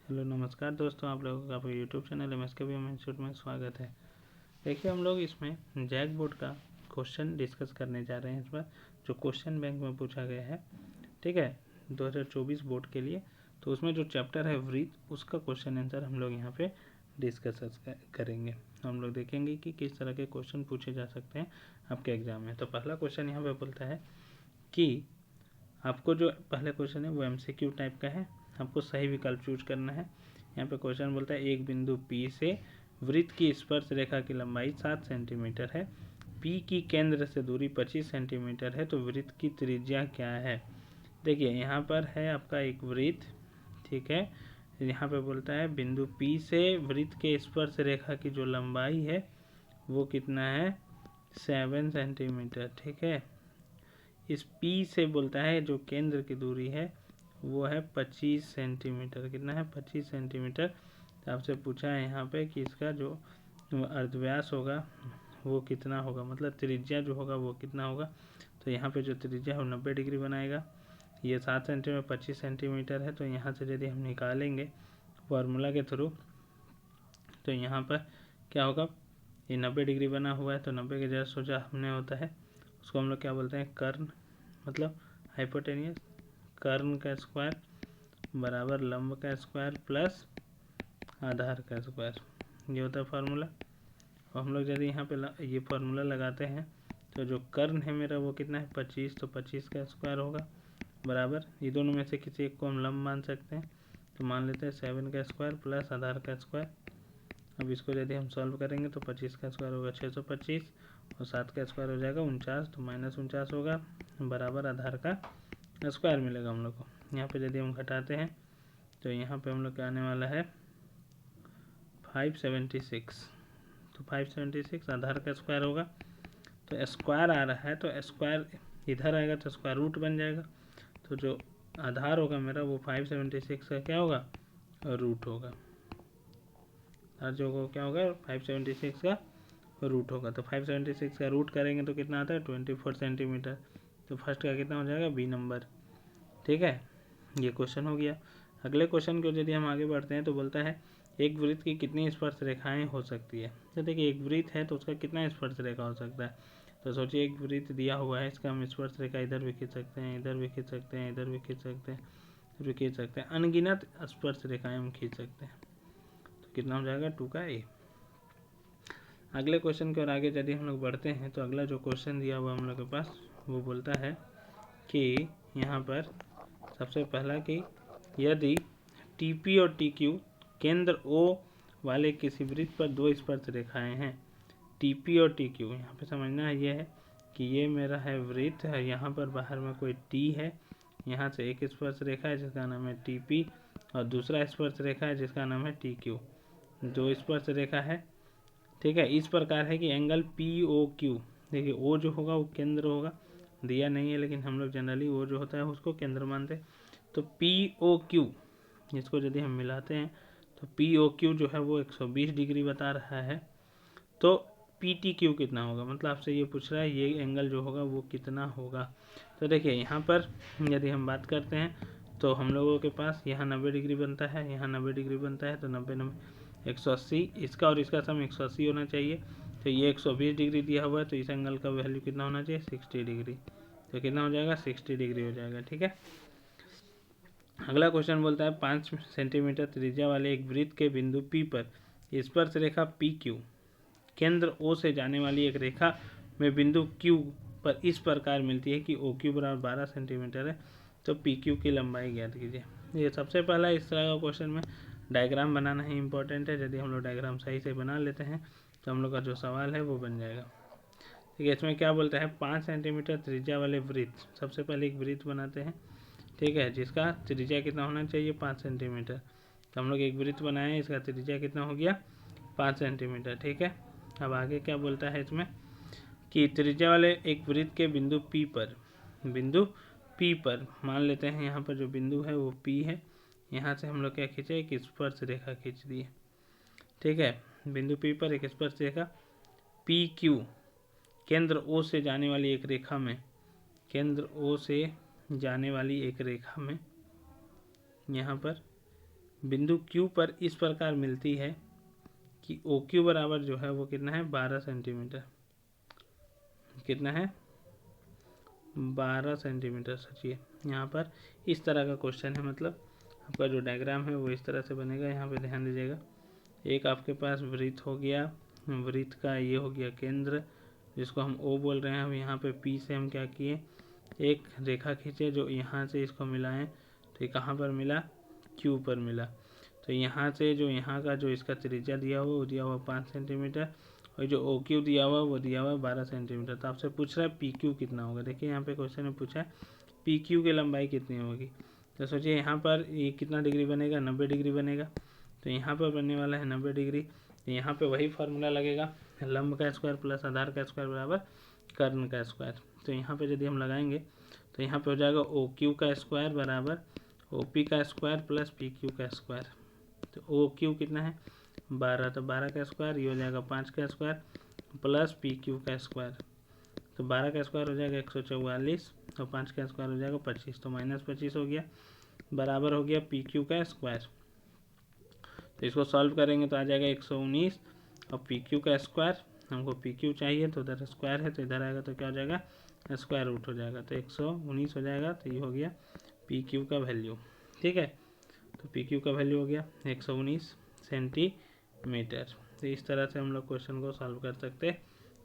Hello नमस्कार दोस्तों, आप लोगों का आपका यूट्यूब चैनल MSKVM इंस्टीट्यूट में स्वागत है। देखिए हम लोग इसमें जैक बोर्ड का क्वेश्चन डिस्कस करने जा रहे हैं इस बार, जो क्वेश्चन बैंक में पूछा गया है। ठीक है, 2024 बोर्ड के लिए। तो उसमें जो चैप्टर है वृत्त, उसका क्वेश्चन आंसर हम लोग यहाँ पे डिस्कस करेंगे। हम लोग देखेंगे कि किस तरह के क्वेश्चन पूछे जा सकते हैं आपके एग्जाम में। तो पहला क्वेश्चन यहाँ पे बोलता है कि आपको जो पहले क्वेश्चन है वो MCQ टाइप का है, आपको सही विकल्प चूज करना है। यहाँ पे क्वेश्चन बोलता है एक बिंदु P से वृत्त की स्पर्श रेखा की लंबाई 7 सेंटीमीटर है, P की केंद्र से दूरी 25 सेंटीमीटर है, तो वृत्त की त्रिज्या क्या है। देखिए यहाँ पर है आपका एक वृत्त, ठीक है। यहाँ पे बोलता है बिंदु P से वृत्त के स्पर्श रेखा की जो लंबाई है वो कितना है, 7 सेंटीमीटर, ठीक है। इस P से बोलता है जो केंद्र की दूरी है वो है 25 सेंटीमीटर। कितना है, 25 सेंटीमीटर। तो आपसे पूछा है यहाँ पे कि इसका जो अर्धव्यास होगा वो कितना होगा, मतलब त्रिज्या जो होगा वो कितना होगा। तो यहाँ पे जो त्रिज्या है वो 90 डिग्री बनाएगा। ये 7 सेंटीमीटर 25 सेंटीमीटर है, तो यहाँ से यदि हम निकालेंगे फार्मूला के थ्रू, तो यहाँ पर क्या होगा, ये 90 डिग्री बना हुआ है, तो 90 के जगह सोचा हमने होता है उसको हम लोग क्या बोलते हैं, कर्ण, मतलब हाइपोटेनियस। कर्ण का स्क्वायर बराबर लंब का स्क्वायर प्लस आधार का स्क्वायर, ये होता है फार्मूला। और हम लोग यदि यहाँ पे ये फार्मूला लगाते हैं तो जो कर्ण है मेरा वो कितना है, 25, तो 25 का स्क्वायर होगा बराबर, ये दोनों में से किसी एक को हम लंब मान सकते हैं, तो मान लेते हैं 7 का स्क्वायर प्लस आधार का स्क्वायर। अब इसको यदि हम सॉल्व करेंगे तो 25 का स्क्वायर होगा 625 और 7 का स्क्वायर हो जाएगा 49, तो -49 होगा बराबर आधार का स्क्वायर मिलेगा हम लोग को। यहाँ पे यदि हम घटाते हैं तो यहाँ पे हम लोग का आने वाला है 576, तो 576 आधार का स्क्वायर होगा। तो स्क्वायर आ रहा है तो स्क्वायर इधर आएगा तो स्क्वायर रूट बन जाएगा, तो जो आधार होगा मेरा वो 576 का क्या होगा, रूट होगा। जो क्या होगा 576 का रूट होगा। तो 576 का रूट करेंगे तो कितना आता है, 24 सेंटीमीटर। तो फर्स्ट का कितना हो जाएगा, बी नंबर, ठीक है। ये क्वेश्चन हो गया। अगले क्वेश्चन को यदि हम आगे बढ़ते हैं तो बोलता है एक वृत्त की कितनी स्पर्श रेखाएं हो सकती है। तो देखिए एक वृत्त है तो उसका कितना स्पर्श रेखा हो सकता है। तो सोचिए एक वृत्त दिया हुआ है, इसका हम स्पर्श रेखा इधर भी खींच सकते हैं, इधर भी खींच सकते हैं, इधर भी खींच सकते हैं, इधर भी खींच सकते हैं, अनगिनत स्पर्श रेखाएं हम खींच सकते हैं। तो कितना हो जाएगा, 2 का A। अगले क्वेश्चन की ओर आगे यदि हम लोग बढ़ते हैं तो अगला जो क्वेश्चन दिया हुआ हम लोग के पास वो बोलता है कि यहाँ पर सबसे पहला कि यदि TP और TQ केंद्र O वाले किसी वृत्त पर दो स्पर्श रेखाएं हैं, TP और TQ, यहाँ पे समझना है ये है कि ये मेरा है वृत्त है, यहाँ पर बाहर में कोई T है, यहाँ से एक स्पर्श रेखा है जिसका नाम है TP और दूसरा स्पर्श रेखा है जिसका नाम है TQ। दो स्पर्श रेखा है, ठीक है। इस प्रकार है कि एंगल POQ, देखिए O जो होगा वो केंद्र होगा, दिया नहीं है लेकिन हम लोग जनरली वो जो होता है उसको केंद्र मानते हैं। तो POQ इसको यदि हम मिलाते हैं तो POQ जो है वो 120 डिग्री बता रहा है। तो PTQ कितना होगा, मतलब आपसे ये पूछ रहा है ये एंगल जो होगा वो कितना होगा। तो देखिए यहाँ पर यदि हम बात करते हैं तो हम लोगों के पास यहाँ 90 डिग्री बनता है, यहाँ 90 डिग्री बनता है, तो 90 180, इसका और इसका सम 180 होना चाहिए। तो ये 120 डिग्री दिया हुआ है, तो इस एंगल का वैल्यू कितना होना चाहिए, 60 डिग्री। तो कितना हो जाएगा, 60 डिग्री हो जाएगा, ठीक है। अगला क्वेश्चन बोलता है 5 सेंटीमीटर त्रिज्या वाले एक वृत्त के बिंदु P पर स्पर्श रेखा PQ केंद्र O से जाने वाली एक रेखा में बिंदु Q पर इस प्रकार मिलती है कि OQ बराबर 12 सेंटीमीटर है, तो PQ की लंबाई ज्ञात कीजिए। ये सबसे पहला इस तरह का क्वेश्चन में डायग्राम बनाना ही इंपॉर्टेंट है। यदि हम लोग डायग्राम सही से बना लेते हैं तो हम लोग का जो सवाल है वो बन जाएगा, ठीक है। इसमें क्या बोलता है, 5 सेंटीमीटर त्रिज्या वाले वृत्त, सबसे पहले एक वृत्त बनाते हैं, ठीक है, जिसका त्रिज्या कितना होना चाहिए, 5 सेंटीमीटर। तो हम लोग एक वृत्त बनाए हैं, इसका त्रिज्या कितना हो गया, 5 सेंटीमीटर, ठीक है। अब आगे क्या बोलता है इसमें कि त्रिज्या वाले एक वृत्त के बिंदु P पर मान लेते हैं यहाँ पर जो बिंदु है वो P है, यहाँ से हम लोग क्या खींचे, एक स्पर्श रेखा खींच दी, ठीक है। बिंदु P पर एक स्पर्श रेखा PQ केंद्र O से जाने वाली एक रेखा में, केंद्र O से जाने वाली एक रेखा में यहाँ पर बिंदु Q पर इस प्रकार मिलती है कि OQ बराबर जो है वो कितना है 12 सेंटीमीटर। कितना है 12 सेंटीमीटर। सोचिए यहाँ पर इस तरह का क्वेश्चन है, मतलब आपका जो डायग्राम है वो इस तरह से बनेगा। यहाँ पे ध्यान दीजिएगा, एक आपके पास वृत्त हो गया, वृत्त का ये हो गया केंद्र जिसको हम O बोल रहे हैं। अब यहाँ पे P से हम क्या किए, एक रेखा खींचे जो यहाँ से इसको मिलाएं, तो ये कहाँ पर मिला, Q पर मिला। तो यहाँ से जो यहाँ का जो इसका त्रिज्या दिया हुआ वो दिया हुआ 5 सेंटीमीटर, और जो OQ दिया हुआ वो दिया हुआ 12 सेंटीमीटर। तो आपसे पूछ रहा है PQ कितना होगा। देखिए यहाँ पे क्वेश्चन में पूछा है PQ की लंबाई कितनी होगी। तो सोचिए यहाँ पर ये कितना डिग्री बनेगा, 90 डिग्री बनेगा। तो यहाँ पर बनने वाला है 90 डिग्री। तो यहाँ पे वही फार्मूला लगेगा, लंब का स्क्वायर प्लस आधार का स्क्वायर बराबर कर्ण का स्क्वायर। तो यहाँ पे यदि हम लगाएंगे तो यहाँ पे हो जाएगा OQ का स्क्वायर बराबर OP का स्क्वायर प्लस PQ का स्क्वायर। तो OQ कितना है 12, तो 12 का स्क्वायर ये हो जाएगा 5 का स्क्वायर प्लस PQ का स्क्वायर। तो 12 का स्क्वायर हो जाएगा 144 और 5 का स्क्वायर हो जाएगा 25, तो -25 हो गया, बराबर हो गया PQ का स्क्वायर। तो इसको सॉल्व करेंगे तो आ जाएगा 119, और PQ का स्क्वायर, हमको PQ चाहिए तो उधर स्क्वायर है तो इधर आएगा तो क्या हो जाएगा स्क्वायर रूट हो जाएगा, तो 119 हो जाएगा। तो ये हो गया PQ का वैल्यू। ठीक है, तो PQ का वैल्यू हो गया 119 सेंटीमीटर। तो इस तरह से हम लोग क्वेश्चन को सॉल्व कर सकते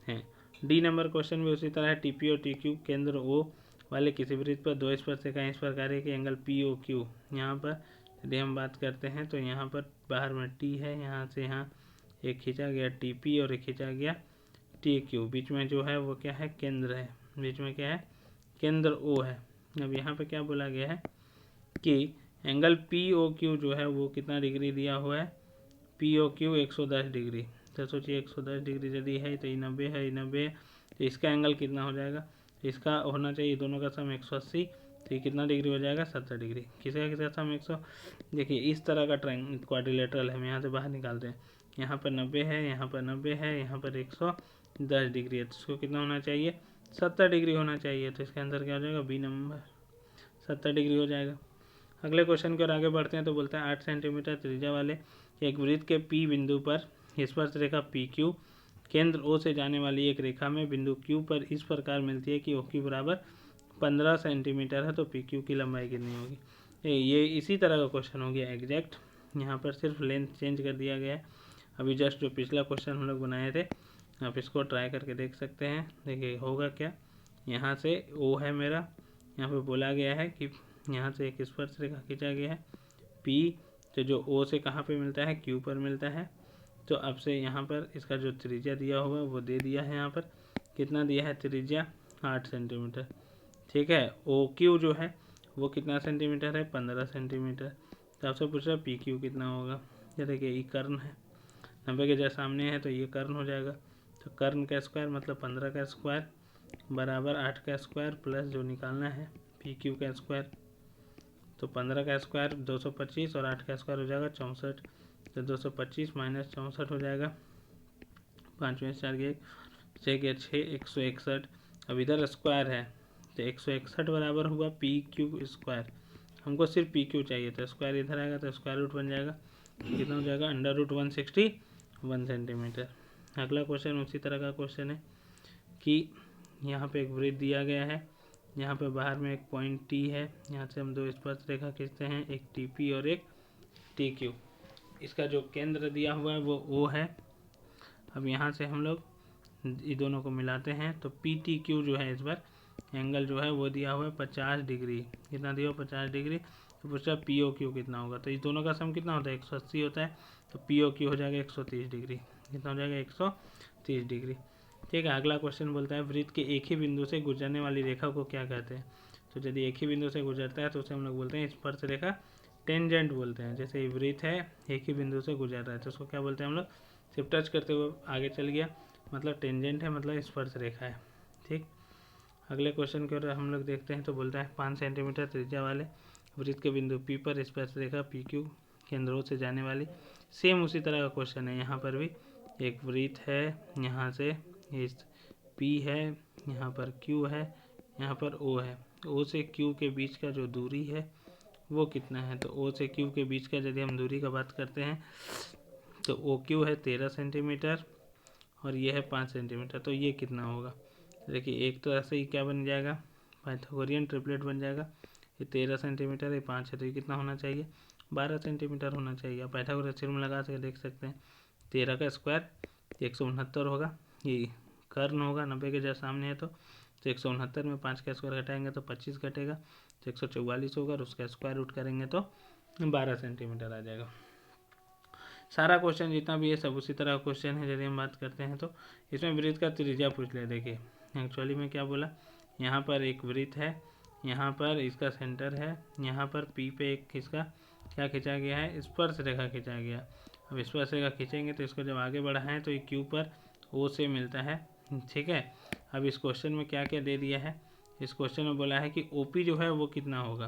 हैं। डी नंबर क्वेश्चन भी उसी तरह है। TP और TQ केंद्र O वाले किसी वृत्त पर दो स्पर्शिकाएं इस प्रकार है कि एंगल POQ, यहाँ पर यदि हम बात करते हैं तो यहाँ पर बाहर में T है, यहाँ से यहाँ एक खींचा गया TP और एक खींचा गया TQ, बीच में जो है वो क्या है केंद्र है, बीच में क्या है केंद्र O है। अब यहाँ पे क्या बोला गया है कि एंगल POQ जो है वो कितना डिग्री दिया हुआ है, POQ 110 डिग्री। तो सोचिए 110 डिग्री यदि है तो ये 90 है, ये 90 है, तो इसका एंगल कितना हो जाएगा, इसका होना चाहिए दोनों का सम 180, तो ये कितना डिग्री हो जाएगा 70 डिग्री। किसका सम 100, देखिए इस तरह का क्वाड्रिलेटरल है, हम यहाँ से बाहर निकालते हैं। यहाँ पर 90 है, यहाँ पर 90 है, यहाँ पर 110 डिग्री है, तो इसको कितना होना चाहिए 70 डिग्री होना चाहिए। तो इसके अंदर क्या हो जाएगा बी नंबर 70 डिग्री हो जाएगा। अगले क्वेश्चन की ओर आगे बढ़ते हैं तो बोलता है 8 सेंटीमीटर त्रिज्या वाले एक वृत्त के P बिंदु पर स्पर्श रेखा PQ केंद्र O से जाने वाली एक रेखा में बिंदु Q पर इस प्रकार मिलती है कि OQ बराबर 15 सेंटीमीटर है, तो PQ की लंबाई कितनी होगी। ये इसी तरह का क्वेश्चन हो गया एग्जैक्ट, यहाँ पर सिर्फ लेंथ चेंज कर दिया गया है। अभी जस्ट जो पिछला क्वेश्चन हम लोग बनाए थे आप इसको ट्राई करके देख सकते हैं। देखिए होगा क्या, यहाँ से O है मेरा, यहाँ पे बोला गया है कि यहाँ से एक स्पर्श रेखा खींचा गया है P, तो जो O से कहाँ पे मिलता है Q पर मिलता है। तो अब से यहाँ पर इसका जो त्रिज्या दिया हुआ है वो दे दिया है, यहाँ पर कितना दिया है त्रिज्या 8 सेंटीमीटर। ठीक है, OQ जो है वो कितना सेंटीमीटर है 15 सेंटीमीटर। तो आपसे पूछ रहा है PQ कितना होगा। ये देखिए ये कर्ण है, 90 के जैसे सामने है तो ये कर्ण हो जाएगा, तो कर्ण का स्क्वायर मतलब 15 का स्क्वायर बराबर 8 का स्क्वायर प्लस जो निकालना है PQ का स्क्वायर। तो 15 का स्क्वायर 225 और 8 का स्क्वायर हो जाएगा 64, तो 225 माइनस 64 हो जाएगा, 5 में 4 गए 6 गया 6, 161। अब इधर स्क्वायर है तो 161 बराबर हुआ PQ स्क्वायर, हमको सिर्फ PQ चाहिए, तो स्क्वायर इधर आएगा तो स्क्वायर रूट बन जाएगा, कितना हो जाएगा √161 सेंटीमीटर। अगला क्वेश्चन उसी तरह का क्वेश्चन है कि यहाँ पे एक वृत्त दिया गया है, यहाँ पे बाहर में एक पॉइंट T है, यहाँ से हम दो स्पर्श रेखा खींचते हैं, एक TP और एक TQ। इसका जो केंद्र दिया हुआ है वो O है। अब यहाँ से हम लोग ये दोनों को मिलाते हैं तो PTQ जो है इस बार एंगल जो है वो दिया हुआ है 50 डिग्री। कितना दिया हुआ 50 डिग्री। तो पूछा POQ कितना होगा, तो इस दोनों का सम कितना होता है 180 होता है, तो POQ हो जाएगा 130 डिग्री। कितना हो जाएगा 130 डिग्री। ठीक है, अगला क्वेश्चन बोलता है वृत्त के एक ही बिंदु से गुजरने वाली रेखा को क्या कहते हैं। तो यदि एक ही बिंदु से गुजरता है तो उसे हम लोग बोलते हैं स्पर्श रेखा, टेंजेंट बोलते हैं। जैसे वृत्त है एक ही बिंदु से गुजर रहा है तो उसको क्या बोलते हैं हम लोग, सिर्फ टच करते हुए आगे चल गया मतलब टेंजेंट है, मतलब स्पर्श रेखा है। ठीक, अगले क्वेश्चन की ओर हम लोग देखते हैं तो बोलता है 5 सेंटीमीटर त्रिज्या वाले वृत्त के बिंदु P पर स्पर्श रेखा PQ केंद्रों से जाने वाली, सेम उसी तरह का क्वेश्चन है। यहाँ पर भी एक वृत्त है, यहाँ से इस P है, यहाँ पर Q है, यहाँ पर O है। O से Q के बीच का जो दूरी है वो कितना है। तो ओ से क्यू के बीच का यदि हम दूरी का बात करते हैं तो ओ क्यू है 13 सेंटीमीटर और ये है 5 सेंटीमीटर। तो ये कितना होगा, देखिए एक तरह से ही क्या बन जाएगा, पाइथागोरियन ट्रिपलेट बन जाएगा। ये 13 सेंटीमीटर, ये 5 है, तो ये कितना होना चाहिए, 12 सेंटीमीटर होना चाहिए। आप पाइथागोरस थ्योरम लगा के देख सकते हैं। 13 का स्क्वायर 169 होगा, ये कर्ण होगा 90 के जैसा सामने है तो 169 में 5 का स्क्वायर घटाएंगे तो 25 घटेगा, तो 144 होगा और उसका स्क्वायर रूट करेंगे तो 12 सेंटीमीटर आ जाएगा। सारा क्वेश्चन जितना भी है सब उसी तरह का क्वेश्चन है। यदि हम बात करते हैं तो इसमें वृत्त का त्रिज्या पूछ लिया। देखिए एक्चुअली में क्या बोला, यहाँ पर एक वृत्त है, यहाँ पर इसका सेंटर है, यहाँ पर पी पे एक इसका क्या खींचा गया है, स्पर्श रेखा खींचा गया। अब स्पर्श रेखा खींचेंगे तो इसको जब आगे बढ़ाएं तो ये क्यू पर ओ से मिलता है, ठीक है। अब इस क्वेश्चन में क्या क्या दे दिया है, इस क्वेश्चन में बोला है कि ओपी जो है वो कितना होगा,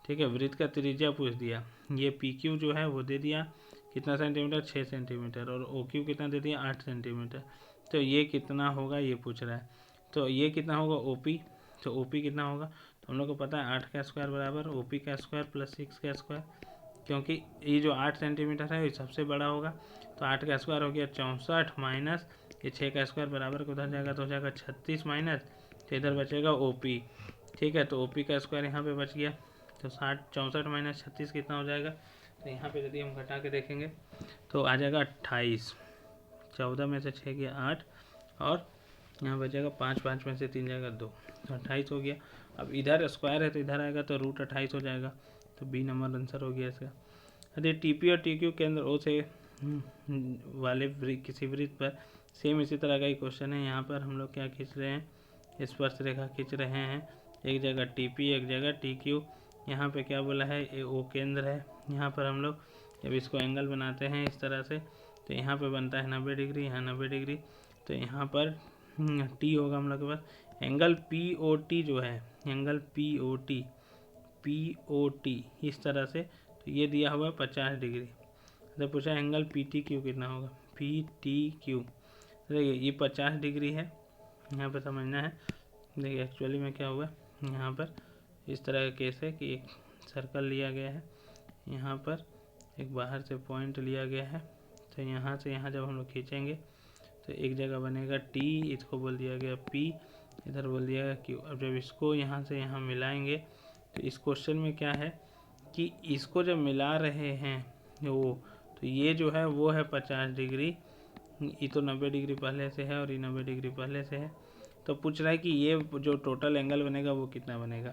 ठीक है। वृत्त का त्रिज्या पूछ दिया, ये पी क्यू जो है वो दे दिया कितना सेंटीमीटर, 6 सेंटीमीटर, और ओ क्यू कितना दे दिया, 8 सेंटीमीटर। तो ये कितना होगा ये पूछ रहा है। तो ये कितना होगा ओ पी, तो ओ पी कितना होगा, तो हम लोग को पता है 8 का स्क्वायर बराबर ओ पी का स्क्वायर प्लस 6 का स्क्वायर, क्योंकि ये जो 8 सेंटीमीटर है ये सबसे बड़ा होगा। तो 8 का स्क्वायर हो गया 64 माइनस ये 6 का स्क्वायर बराबर को उधर जाएगा तो हो जाएगा 36 माइनस, तो इधर बचेगा ओ पी, ठीक है। तो ओ पी का स्क्वायर यहाँ पे बच गया, तो 64 माइनस 36 कितना हो जाएगा, तो यहाँ पे यदि हम घटा के देखेंगे तो आ जाएगा 28, 14 में से 6 गया 8 और यहाँ बचेगा 5 में से 3 जाएगा 2, तो 28 हो गया। अब इधर स्क्वायर है तो इधर आएगा तो रूट 28 हो जाएगा, तो बी नंबर आंसर हो गया इसका। यदि टी पी और टी क्यू केंद्र ओ से वाले किसी वृत्त पर सेम इसी तरह का ही क्वेश्चन है। यहाँ पर हम लोग क्या खींच रहे हैं, स्पर्श रेखा खींच रहे हैं, एक जगह टी पी एक जगह टी क्यू। यहाँ पे क्या बोला है, ए ओ केंद्र है। यहाँ पर हम लोग जब इसको एंगल बनाते हैं इस तरह से तो यहाँ पे बनता है 90 डिग्री, यहाँ 90 डिग्री, तो यहाँ पर टी होगा हम लोग के पास। एंगल पी ओ टी जो है, एंगल पी ओ टी इस तरह से, तो ये दिया हुआ है 50 डिग्री। तो पूछा एंगल पी टी क्यू कितना होगा, पी टी क्यू, देखिए ये 50 डिग्री है, यहाँ पर समझना है। देखिए एक्चुअली में क्या हुआ, यहाँ पर इस तरह का केस है कि एक सर्कल लिया गया है, यहाँ पर एक बाहर से पॉइंट लिया गया है, तो यहाँ से यहाँ जब हम लोग खींचेंगे तो एक जगह बनेगा टी, इसको बोल दिया गया पी, इधर बोल दिया गया क्यू। अब जब इसको यहाँ से यहाँ मिलाएंगे तो इस क्वेश्चन में क्या है कि इसको जब मिला रहे हैं वो, तो ये जो है वो है 50 डिग्री, ये तो 90 डिग्री पहले से है और ये 90 डिग्री पहले से है। तो पूछ रहा है कि ये जो टोटल एंगल बनेगा वो कितना बनेगा।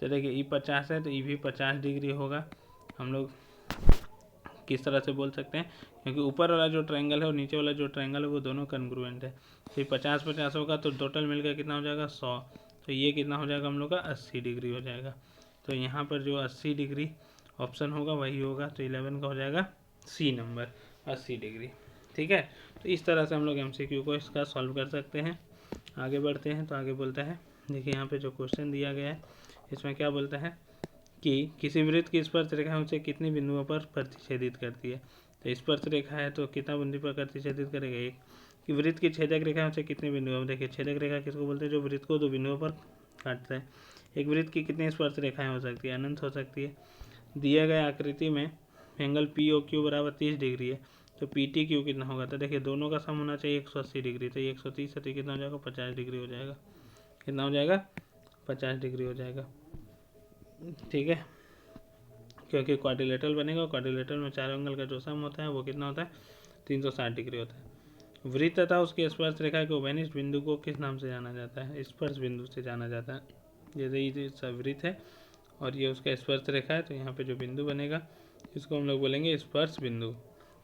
तो देखिए ये 50 है तो ये भी 50 डिग्री होगा। हम लोग किस तरह से बोल सकते हैं, क्योंकि ऊपर वाला जो ट्रायंगल है और नीचे वाला जो ट्रायंगल है वो दोनों कन्ग्रुएंट है। तो 50-50 होगा तो टोटल मिलकर कितना हो जाएगा 100, तो ये कितना हो जाएगा हम लोग का 80 डिग्री हो जाएगा। तो यहाँ पर जो 80 डिग्री ऑप्शन होगा वही होगा, तो 11 का हो जाएगा सी नंबर 80 डिग्री, ठीक है। तो इस तरह से हम लोग MCQ को इसका सॉल्व कर सकते हैं। आगे बढ़ते हैं तो आगे बोलता है, देखिए यहाँ पे जो क्वेश्चन दिया गया है इसमें क्या बोलता है कि किसी वृत्त की स्पर्श रेखा उसे कितनी बिंदुओं पर प्रतिच्छेदित करती है। तो स्पर्श रेखा है तो कितना बिंदु पर प्रतिच्छेदित करेगा, एक। कि वृत्त की छेदक रेखा उसे कितने बिंदुओं, देखिए छेदक रेखा किसको बोलते हैं, जो वृत्त को 2 बिंदुओं पर काटता है। एक वृत्त की कितनी स्पर्श रेखाएं हो सकती है, अनंत हो सकती है। दिए गए आकृति में एंगल पी ओ क्यू बराबर 30 डिग्री है, तो पी टी क्यू कितना होगा, तो देखिए दोनों का सम होना चाहिए 180 डिग्री, तो 130 है तो कितना हो जाएगा 50 डिग्री हो जाएगा, कितना हो जाएगा 50 डिग्री हो जाएगा, ठीक है। क्योंकि क्वाड्रिलेटरल बनेगा, क्वाड्रिलेटरल में 4 एंगल का जो सम होता है वो कितना होता है 360 डिग्री होता है। वृत्त तथा उसके स्पर्श रेखा के उभयनिष्ठ बिंदु को किस नाम से जाना जाता है, स्पर्श बिंदु से जाना जाता है। जैसे ये वृत्त है और ये उसका स्पर्श रेखा है, तो यहाँ पे जो बिंदु बनेगा इसको हम लोग बोलेंगे स्पर्श बिंदु।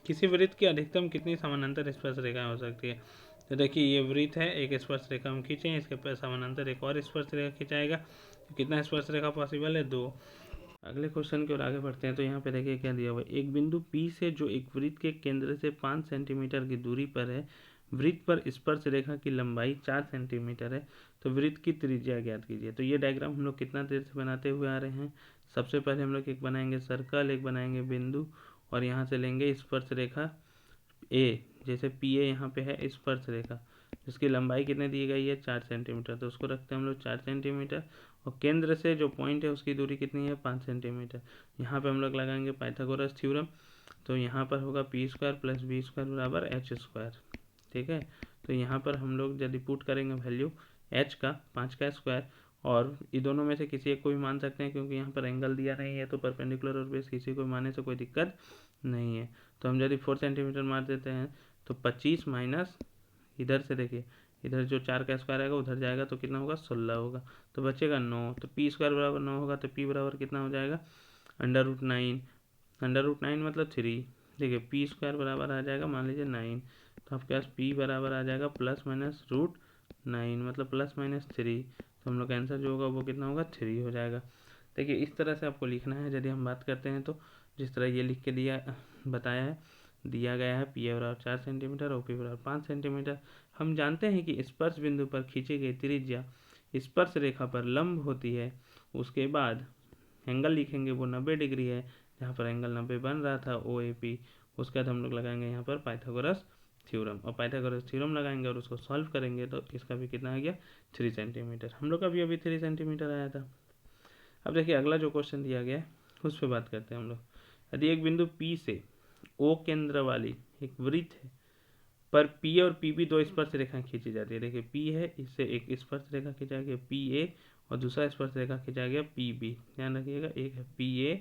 किसी वृत्त की अधिकतम कितनी समानांतर स्पर्श रेखाएं हो सकती है, तो देखिए ये वृत्त है, एक स्पर्श रेखा हम खींचे, इसके समानांतर एक और स्पर्श रेखा खिंचाएगा, तो कितना स्पर्श रेखा पॉसिबल है 2। अगले क्वेश्चन की ओर आगे बढ़ते हैं तो यहाँ पे देखिए क्या दिया हुआ है, एक बिंदु P से जो एक वृत्त के केंद्र से 5 सेंटीमीटर की दूरी पर है, वृत्त पर स्पर्श रेखा की लंबाई 4 सेंटीमीटर है, तो वृत्त की त्रिज्या ज्ञात कीजिए। तो ये डायग्राम हम लोग कितना देर से बनाते हुए आ रहे हैं। सबसे पहले हम लोग एक बनाएंगे सर्कल, एक बनाएंगे बिंदु, और यहाँ से लेंगे स्पर्श रेखा ए, जैसे पी ए यहाँ पे है स्पर्श रेखा, जिसकी लंबाई कितने दी गई है 4 सेंटीमीटर, तो उसको रखते हैं हम लोग 4 सेंटीमीटर, और केंद्र से जो पॉइंट है उसकी दूरी कितनी है 5 सेंटीमीटर। यहाँ पे हम लोग लगाएंगे पाइथागोरस थ्योरम। तो यहाँ पर होगा P square plus B square बराबर एच स्क्वायर। ठीक है, तो यहाँ पर हम लोग यदि पुट करेंगे वैल्यू एच का 5 का स्क्वायर, और ये दोनों में से किसी एक को भी मान सकते हैं क्योंकि यहाँ पर एंगल दिया नहीं है, तो परपेंडिकुलर और बेस किसी को मानने से कोई दिक्कत नहीं है। तो हम यदि 4 सेंटीमीटर मार देते हैं तो 25 माइनस इधर से देखिए, इधर जो 4 का स्क्वायर आएगा उधर जाएगा तो कितना होगा 16 होगा, तो बचेगा 9। तो पी स्क्वायर बराबर 9 होगा, तो पी बराबर कितना हो जाएगा √9। √9 मतलब 3। देखिए पी स्क्वायर बराबर आ जाएगा मान लीजिए 9, तो आपके पास पी बराबर आ जाएगा +-√9 मतलब +-3। तो हम लोग का आंसर जो होगा वो कितना होगा 3 हो जाएगा। देखिए इस तरह से आपको लिखना है। यदि हम बात करते हैं तो जिस तरह ये लिख के बताया है, दिया गया है पी बराबर 4 सेंटीमीटर और पी बराबर 5 सेंटीमीटर। हम जानते हैं कि स्पर्श बिंदु पर खींची गई त्रिज्या स्पर्श रेखा पर लंब होती है। उसके बाद एंगल लिखेंगे वो 90 डिग्री है, जहाँ पर एंगल 90 बन रहा था OAP। उसके बाद हम लोग लगाएंगे यहाँ पर पाइथागोरस थ्योरम, और पाइथागोरस थ्योरम लगाएंगे और उसको सॉल्व करेंगे तो इसका भी कितना आ गया 3 सेंटीमीटर। हम लोग का भी अभी 3 सेंटीमीटर आया था। अब देखिए अगला जो क्वेश्चन दिया गया है उस पर बात करते हैं हम लोग। यदि एक बिंदु P से O केंद्र वाली एक वृत्त है पर P और PB दो स्पर्श रेखाएं खींची जाती है। देखिए P है, इससे एक स्पर्श रेखा खींचा गया PA और दूसरा स्पर्श रेखा खींचा गया PB। ध्यान रखिएगा, एक है PA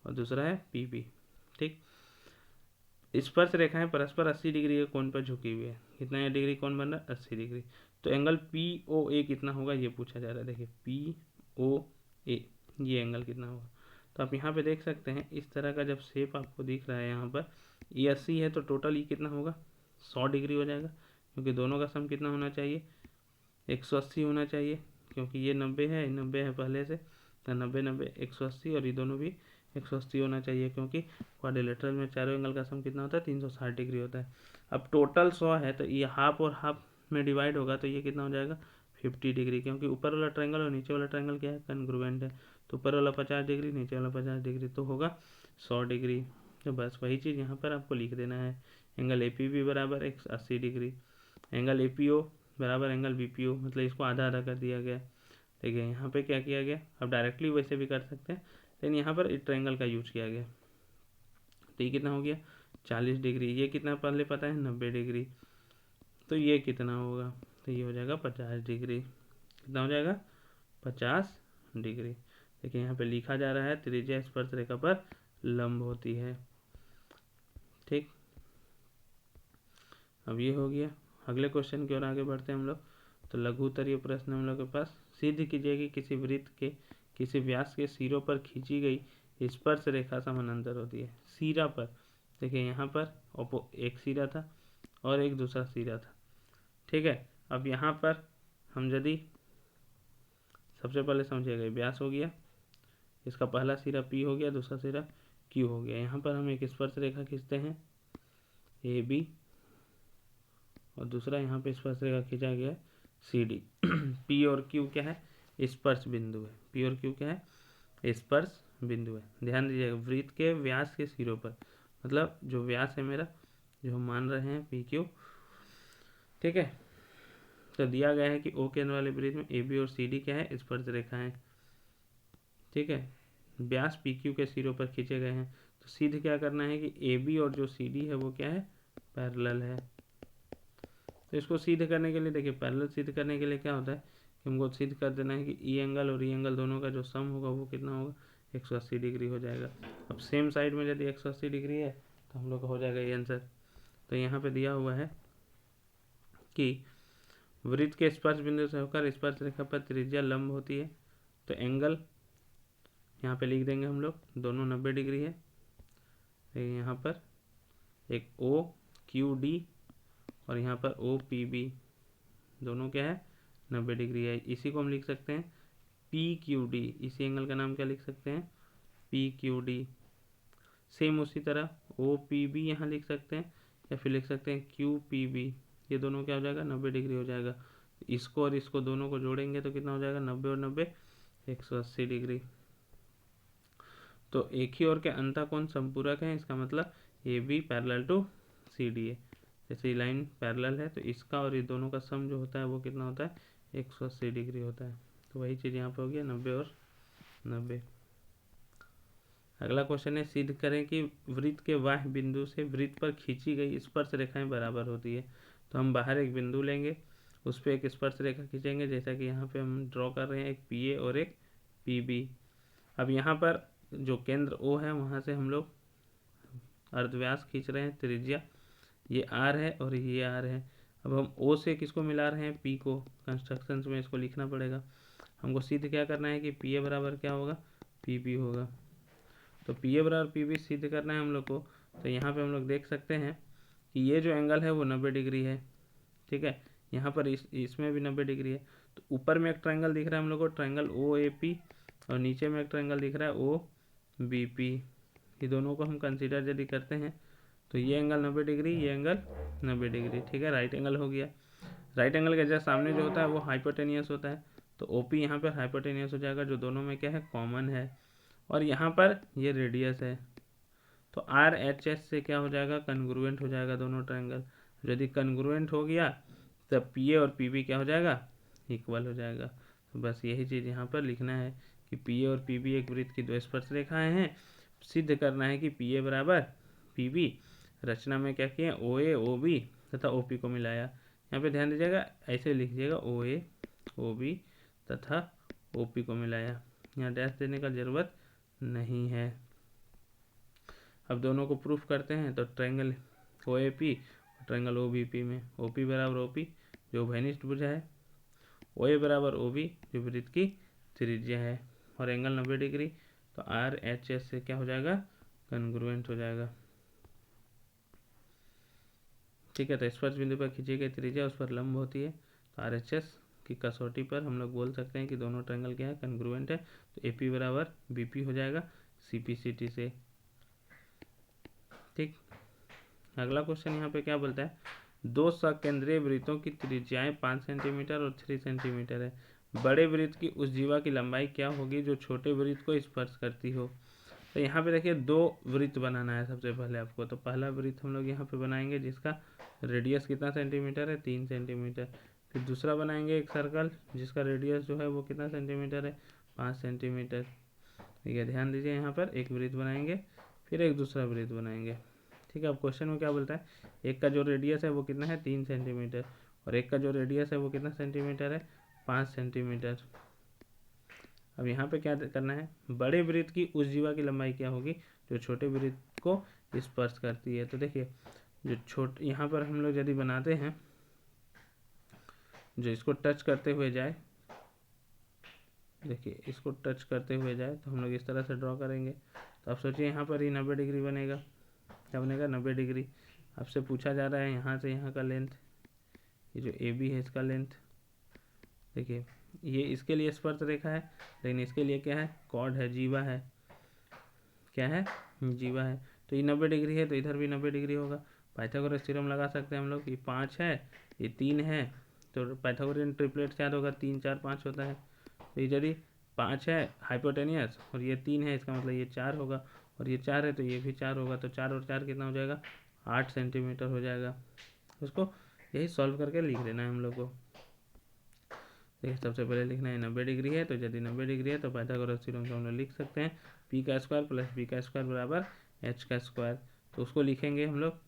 और दूसरा है PB। ठीक, स्पर्श रेखाएं परस्पर 80 डिग्री के कोण पर झुकी हुई है। कितना डिग्री कोण बन रहा है 80 डिग्री। तो एंगल POA कितना होगा ये पूछा जा रहा है। देखिए POA ये एंगल कितना होगा, तो आप यहाँ पे देख सकते हैं इस तरह का जब शेप आपको दिख रहा है यहाँ पर ये 80 है, तो टोटल ये कितना होगा 100 डिग्री हो जाएगा, क्योंकि दोनों का सम कितना होना चाहिए 180 होना चाहिए, क्योंकि ये 90 है पहले से, तो 90 180 और ये दोनों भी 180 होना चाहिए, क्योंकि क्वाड्रिलेटरल में चारों एंगल का सम कितना होता है 360 डिग्री होता है। अब टोटल 100 है तो ये हाफ और हाफ में डिवाइड होगा, तो ये कितना हो जाएगा 50 डिग्री, क्योंकि ऊपर वाला ट्रायंगल और नीचे वाला ट्रायंगल क्या है कन्ग्रुएंट है। तो ऊपर वाला 50 डिग्री नीचे वाला 50 डिग्री, तो होगा 100 डिग्री। तो बस वही चीज़ यहाँ पर आपको लिख देना है। एंगल APB बराबर 180 डिग्री, एंगल APO बराबर एंगल BPO, मतलब इसको आधा आधा कर दिया गया। देखिए यहाँ पे क्या किया गया, अब डायरेक्टली वैसे भी कर सकते हैं, लेकिन यहाँ पर ट्रायंगल का यूज किया गया। तो ये कितना हो गया 40 डिग्री, ये कितना पहले पता है 90 डिग्री, तो ये कितना होगा, तो ये हो जाएगा 50 डिग्री। कितना हो जाएगा 50 डिग्री। देखिए यहाँ पे लिखा जा रहा है त्रिज्या स्पर्श रेखा पर लंब होती है। ठीक, अब ये हो गया। अगले क्वेश्चन की ओर आगे बढ़ते हैं हम लोग। तो लघु उत्तरीय प्रश्न हम लोग के पास, सिद्ध कीजिए कि किसी वृत्त के किसी व्यास के सिरों पर खींची गई स्पर्श रेखा समानांतर होती है। सिरा पर देखिए यहाँ पर एक सिरा था और एक दूसरा सिरा था। ठीक है, अब यहाँ पर हम यदि सबसे पहले समझिएगा व्यास हो गया, इसका पहला सिरा P हो गया, दूसरा सिरा Q हो गया। यहाँ पर हम एक स्पर्श रेखा खींचते हैं AB और दूसरा यहाँ पे स्पर्श रेखा खींचा गया है CD। P और Q क्या है स्पर्श बिंदु है। P और Q क्या है स्पर्श बिंदु है। ध्यान दीजिएगा वृत्त के व्यास के सिरों पर, मतलब जो व्यास है मेरा जो हम मान रहे हैं PQ। ठीक है, तो दिया गया है कि O केंद्र वाले वृत्त में AB और CD क्या है स्पर्श रेखा है। ठीक है, व्यास PQ के सिरों पर खींचे गए हैं, तो सिद्ध क्या करना है कि AB और जो CD है वो क्या है पैरेलल है। तो इसको सिद्ध करने के लिए देखिए पैरेलल सिद्ध करने के लिए क्या होता है कि हमको सिद्ध कर देना है कि ई एंगल और ई एंगल दोनों का जो सम होगा वो कितना होगा 180 डिग्री हो जाएगा। अब सेम साइड में यदि 180 डिग्री है तो हम लोग का हो जाएगा ये आंसर। तो यहाँ पे दिया हुआ है कि वृत्त के स्पर्श बिंदु से होकर स्पर्श रेखा पर त्रिज्या लंब होती है। तो एंगल यहाँ पे लिख देंगे हम लोग, दोनों 90 डिग्री है। यहाँ पर एक OQD और यहाँ पर OPB दोनों क्या है 90 डिग्री है। इसी को हम लिख सकते हैं PQD, इसी एंगल का नाम क्या लिख सकते हैं PQD। सेम उसी तरह OPB यहाँ लिख सकते हैं, या फिर लिख सकते हैं QPB। ये दोनों क्या हो जाएगा 90 डिग्री हो जाएगा। इसको और इसको दोनों को जोड़ेंगे तो कितना हो जाएगा 90 और 90 180 डिग्री। तो एक ही ओर के अंतःकोण संपूरक है, इसका मतलब AB पैरेलल टू CD है। जैसे लाइन पैरेलल है तो इसका और ये दोनों का सम जो होता है वो कितना होता है 180 डिग्री होता है। तो वही चीज़ यहाँ पे हो गया 90 और 90। अगला क्वेश्चन है, सिद्ध करें कि वृत्त के बाह्य बिंदु से वृत्त पर खींची गई स्पर्श रेखाएं बराबर होती है। तो हम बाहर एक बिंदु लेंगे, उस पर एक स्पर्श रेखा खींचेंगे, जैसा कि यहाँ पे हम ड्रॉ कर रहे हैं, एक PA और एक PB। अब यहाँ पर जो केंद्र O है वहाँ से हम लोग अर्धव्यास खींच रहे हैं, त्रिज्या ये R है और ये R है। अब हम O से किसको मिला रहे हैं, P को। कंस्ट्रक्शन में इसको लिखना पड़ेगा। हमको सिद्ध क्या करना है कि PA बराबर क्या होगा, PB होगा। तो PA बराबर PB सिद्ध करना है हम लोग को। तो यहाँ पे हम लोग देख सकते हैं कि ये जो एंगल है वो 90 डिग्री है, ठीक है। यहाँ पर इसमें भी 90 डिग्री है। तो ऊपर में एक ट्रायंगल दिख रहा है हम लोग को, ट्रायंगल OAP, और नीचे में एक ट्रायंगल दिख रहा है OBP। ये दोनों को हम कंसीडर यदि करते हैं तो ये एंगल 90 डिग्री, ये एंगल 90 डिग्री, ठीक है। राइट एंगल हो गया। राइट एंगल के जस्ट सामने जो होता है वो हाइपोटेनियस होता है। तो OP यहाँ पर हाइपोटेनियस हो जाएगा, जो दोनों में क्या है, कॉमन है। और यहाँ पर ये रेडियस है, तो RHS से क्या हो जाएगा, कन्ग्रुएंट हो जाएगा दोनों ट्रायंगल। यदि कन्ग्रुएंट हो गया तब PA और PB क्या हो जाएगा, इक्वल हो जाएगा। तो बस यही चीज़ यहाँ पर लिखना है कि PA और PB एक वृत्त की दो स्पर्श रेखाएं हैं। सिद्ध करना है कि PA बराबर PB। रचना में क्या किया, OA OB तथा OP को मिलाया। यहाँ पे ध्यान दीजिएगा, ऐसे लिख दीजिएगा OA OB तथा OP को मिलाया, यहाँ डैश देने का जरूरत नहीं है। अब दोनों को प्रूफ करते हैं। तो ट्रायंगल OAP और ट्रायंगल OBP में OP बराबर OP जो उभयनिष्ठ भुजा है, OA बराबर OB जो वृत्त की त्रिज्या है, और एंगल 90 डिग्री। तो RHS से क्या हो जाएगा, कन्ग्रुएंट हो जाएगा, ठीक है। तो स्पर्श बिंदु पर खींची गई त्रिज्या उस पर लंब होती है। तो RHS की कसौटी पर हम लोग बोल सकते हैं कि दोनों ट्रायंगल क्या है, कन्ग्रुएंट है। तो AP बराबर BP हो जाएगा CPCT से, ठीक। अगला क्वेश्चन यहाँ पे क्या बोलता है, दो सकेंद्रीय वृत्तों की त्रिज्याएं 5 सेंटीमीटर और 3 सेंटीमीटर है। बड़े वृत्त की उस जीवा की लंबाई क्या होगी जो छोटे वृत्त को स्पर्श करती हो। तो यहाँ पे देखिए दो वृत्त बनाना है सबसे पहले आपको। तो पहला वृत्त हम लोग यहाँ पे बनाएंगे जिसका रेडियस कितना सेंटीमीटर है, 3 सेंटीमीटर। फिर दूसरा बनाएंगे एक सर्कल जिसका रेडियस जो है वो कितना सेंटीमीटर है, 5 सेंटीमीटर। ठीक है, ध्यान दीजिए, यहाँ पर एक वृत्त बनाएंगे फिर एक दूसरा वृत्त बनाएंगे, ठीक है। अब क्वेश्चन में क्या बोलता है, एक का जो रेडियस है वो कितना है, 3 सेंटीमीटर, और एक का जो रेडियस है वो कितना सेंटीमीटर है, 5 सेंटीमीटर। अब यहाँ पे क्या करना है, बड़े वृत्त की उस जीवा की लंबाई क्या होगी जो छोटे वृत्त को स्पर्श करती है। तो देखिए जो यहाँ पर हम लोग यदि बनाते हैं जो इसको टच करते हुए जाए, देखिए इसको टच करते हुए जाए तो हम लोग इस तरह से ड्रॉ करेंगे। तो आप सोचिए यहाँ पर ही 90 डिग्री बनेगा, क्या बनेगा, 90 डिग्री। आपसे पूछा जा रहा है यहाँ से यहाँ का लेंथ, ये जो AB है इसका लेंथ, देखिए ये इसके लिए स्पर्श रेखा है, लेकिन इसके लिए क्या है, कॉर्ड है, जीवा है, क्या है, जीवा है। तो ये 90 डिग्री है तो इधर भी 90 डिग्री होगा। पाइथागोरस थ्योरम लगा सकते हैं हम लोग, ये 5 है ये 3 है, तो पाइथागोरियन ट्रिपलेट क्या होगा, 3 4 5 होता है। तो इधर ही 5 है हाइपोटेनियस और ये 3 है, इसका मतलब ये 4 होगा, और ये 4 है तो ये भी 4 होगा। तो 4 और 4 कितना हो जाएगा, 8 सेंटीमीटर हो जाएगा। उसको यही सॉल्व करके लिख देना है हम लोग को। देखिए सबसे पहले लिखना है 90 डिग्री है, तो यदि 90 डिग्री है तो पाइथागोरस थ्योरम से हम लोग लिख सकते हैं P का स्क्वायर प्लस B का स्क्वायर बराबर H का स्क्वायर। तो उसको लिखेंगे हम लोग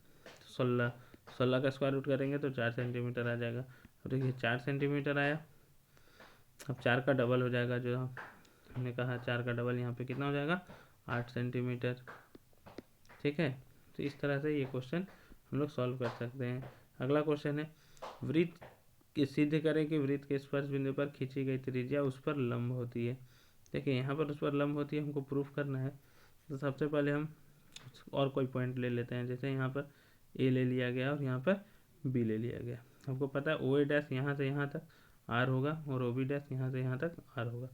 16 का स्क्वायर रूट करेंगे तो 4 सेंटीमीटर आ जाएगा। तो देखिए 4 सेंटीमीटर आया। अब 4 का डबल हो जाएगा, जो हमने कहा 4 का डबल यहाँ पे कितना हो जाएगा, 8 सेंटीमीटर, ठीक है। तो इस तरह से ये क्वेश्चन हम लोग सॉल्व कर सकते हैं। अगला क्वेश्चन है, वृत्त के सिद्ध करें कि वृत्त के स्पर्श बिंदु पर खींची गई त्रिज्या उस पर लंब होती है। देखिए यहाँ पर उस पर लंब होती है, हमको प्रूफ करना है। तो सबसे पहले हम और कोई पॉइंट ले लेते हैं, जैसे यहाँ पर A ले लिया गया और यहाँ पर B ले लिया गया। हमको पता है OA डैश यहाँ से यहाँ तक R होगा और OB डैश यहाँ से यहाँ तक R होगा।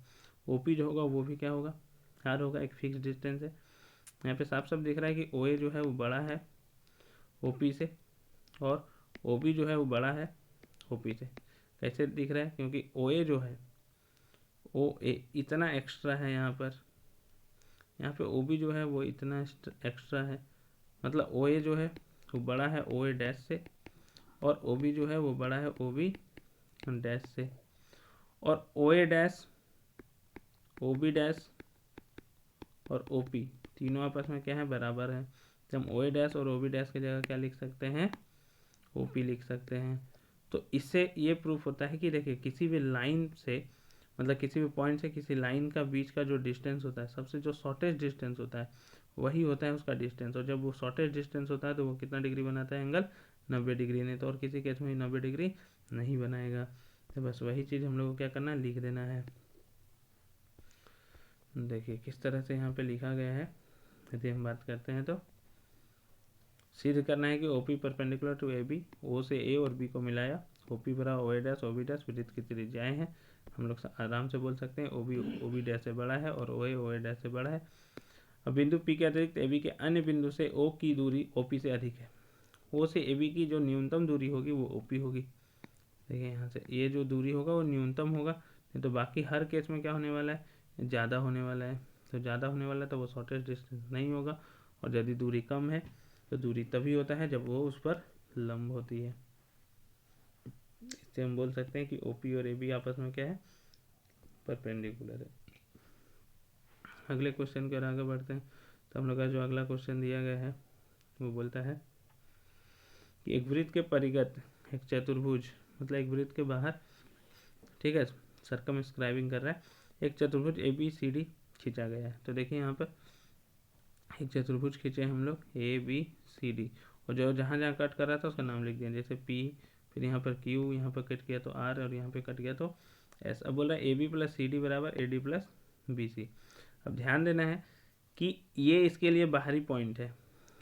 OP जो होगा वो भी क्या होगा, R होगा, एक फिक्स डिस्टेंस है। यहाँ पे साफ साफ दिख रहा है कि OA जो है वो बड़ा है OP से और OB जो है वो बड़ा है OP से। कैसे दिख रहा है, क्योंकि OA जो है OA इतना एक्स्ट्रा है यहाँ पे OB जो है वो इतना एक्स्ट्रा है, मतलब OA जो है वो बड़ा है OA डैश से और OB जो है वो बड़ा है OB डैश से, और OA dash O B dash और ओ पी तीनों आपस में क्या है, बराबर है। तो हम ओ ए डैश और ओ बी डैश की जगह क्या लिख सकते हैं, ओ पी लिख सकते हैं। तो इससे ये प्रूफ होता है कि देखिए किसी भी लाइन से, मतलब किसी भी पॉइंट से किसी लाइन का बीच का जो डिस्टेंस होता है, सबसे जो शॉर्टेस्ट डिस्टेंस होता है वही होता है उसका डिस्टेंस। और जब वो शॉर्टेस्ट डिस्टेंस होता है तो वो कितना डिग्री बनाता है, एंगल 90 डिग्री। नहीं तो और किसी केस में 90 डिग्री नहीं बनाएगा। तो बस वही चीज़ हम लोग को क्या करना है, लिख देना है। देखिए किस तरह से यहाँ पे लिखा गया है, यदि हम बात करते हैं तो सिद्ध करना है कि O P perpendicular to A B, O से ए और बी को मिलाया, ओ पी बराबर O A dash O B dash वृत्त की त्रिज्याएं हैं। हम लोग आराम से बोल सकते हैं ओ बी डैश से बड़ा है और ओ ए डैश से बड़ा है। अब बिंदु पी के अतिरिक्त ए बी के अन्य बिंदु से ओ की दूरी ओ पी से अधिक है। ओ से ए बी की जो न्यूनतम दूरी होगी वो ओ पी होगी। देखिए यहाँ से ये जो दूरी होगा वो न्यूनतम होगा, नहीं तो बाकी हर केस में क्या होने वाला है, ज़्यादा होने वाला है। तो ज़्यादा होने वाला है तो वो शॉर्टेस्ट डिस्टेंस नहीं होगा। और यदि दूरी कम है तो दूरी तभी होता है जब वो उस पर लंब होती है। इससे हम बोल सकते हैं कि ओ पी और ए बी आपस में क्या है, परपेंडिकुलर है। अगले क्वेश्चन की ओर आगे बढ़ते हैं। तो हम लोग का जो अगला क्वेश्चन दिया गया है वो बोलता है कि एक वृत्त के परिगत एक चतुर्भुज, मतलब एक वृत्त के बाहर, ठीक है, सर्कमस्क्राइबिंग कर रहा है, एक चतुर्भुज ए बी सी डी खींचा गया है। तो देखिए यहाँ पर एक चतुर्भुज खींचे हम लोग ए बी सी डी, और जो जहाँ जहाँ कट कर रहा था उसका नाम लिख दिया, जैसे पी, फिर यहाँ पर क्यू, यहाँ पर कट गया तो आर, और यहाँ पे कट गया तो एस। अब बोल रहा है A B plus C D बराबर A D plus B C. अब ध्यान देना है कि ये इसके लिए बाहरी पॉइंट है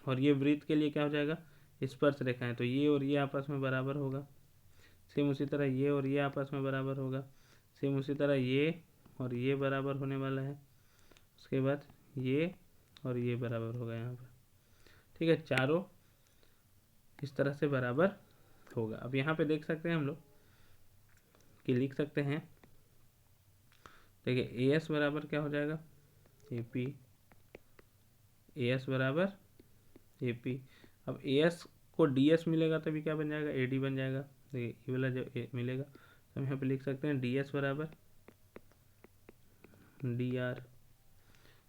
और ये वृत्त के लिए क्या हो जाएगा, स्पर्श रेखा है। तो ये और ये आपस में बराबर होगा। सेम उसी तरह ये और ये आपस में बराबर होगा। सेम उसी तरह ये और ये बराबर होने वाला है। उसके बाद ये और ये बराबर होगा यहाँ पर, ठीक है, चारों इस तरह से बराबर होगा। अब यहाँ पे देख सकते हैं हम लोग कि लिख सकते हैं, देखिए ए एस बराबर क्या हो जाएगा, ए पी, ए एस बराबर ए पी। अब ए एस को डी एस मिलेगा तभी क्या बन जाएगा, ए डी बन जाएगा। देखिए ये वाला जब मिलेगा तो हम यहाँ पे लिख सकते हैं डी एस बराबर डी आर।